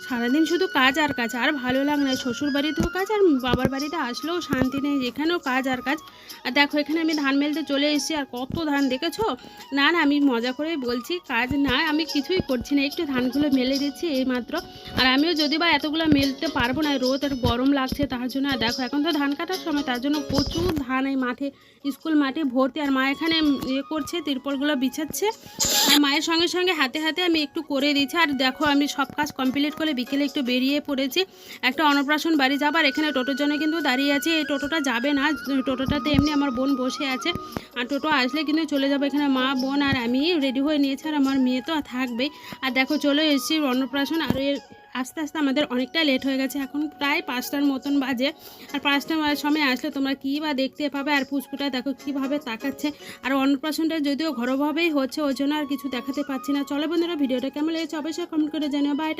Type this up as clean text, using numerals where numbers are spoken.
সারাদিন শুধু কাজ আর কাজ, আর ভালো লাগে না। শ্বশুর বাড়িতেও কাজ আর বাবার বাড়িতে আসলেও শান্তি নেই, এখানেও কাজ আর কাজ। আর দেখো এখানে আমি ধান মেলতে চলে এসেছি, আর কত ধান দেখেছো। না না, আমি মজা করেই বলছি, কাজ না, আমি কিছুই করছি না, একটু ধানগুলো মেলে দিচ্ছি এইমাত্র। আর আমিও যদি বা এতগুলো মেলতে পারবো না, রোদ আর গরম লাগছে তার জন্য। আর দেখো এখন তো ধান কাটার সময়, তার জন্য প্রচুর ধান এই মাঠে, স্কুল মাঠে ভর্তি। আর মা এখানে ইয়ে করছে, তিরপলগুলো বিছাচ্ছে, আর মায়ের সঙ্গে সঙ্গে হাতে হাতে আমি একটু করে দিচ্ছি। আর দেখো আমি সব কাজ কমপ্লিট করে বিকেলে একটু বেরিয়ে পড়েছি একটা অন্নপ্রাশন বাড়ি যাবার। এখানে টোটোর জন্য কিন্তু দাঁড়িয়ে আছে, এই টোটোটা যাবে না, টোটোটাতে এমনি আমার বোন বসে আছে, আর টোটো আসলে কিন্তু চলে যাবো। এখানে মা বোন আর আমি রেডি হয়ে নিয়েছি, আর আমার মেয়ে তো থাকবেই। আর দেখো চলে এসেছি অন্নপ্রাশন, আর আস্তে আস্তে আমাদের অনেকটা লেট হয়ে গেছে, এখন প্রায় 5টার মতন বাজে। আর 5টার সময় আসলে তোমরা কী বা দেখতে পাবে। আর পুচকুটা দেখো কীভাবে তাকাচ্ছে। আর অন্নপ্রাশনটা যদিও ঘরোয়াভাবেই হচ্ছে, ওই জন্য আর কিছু দেখাতে পাচ্ছি না। চলো বন্ধুরা, ভিডিওটা কেমন লেগেছে অবশ্যই কমেন্ট করে জানিও। বা এটা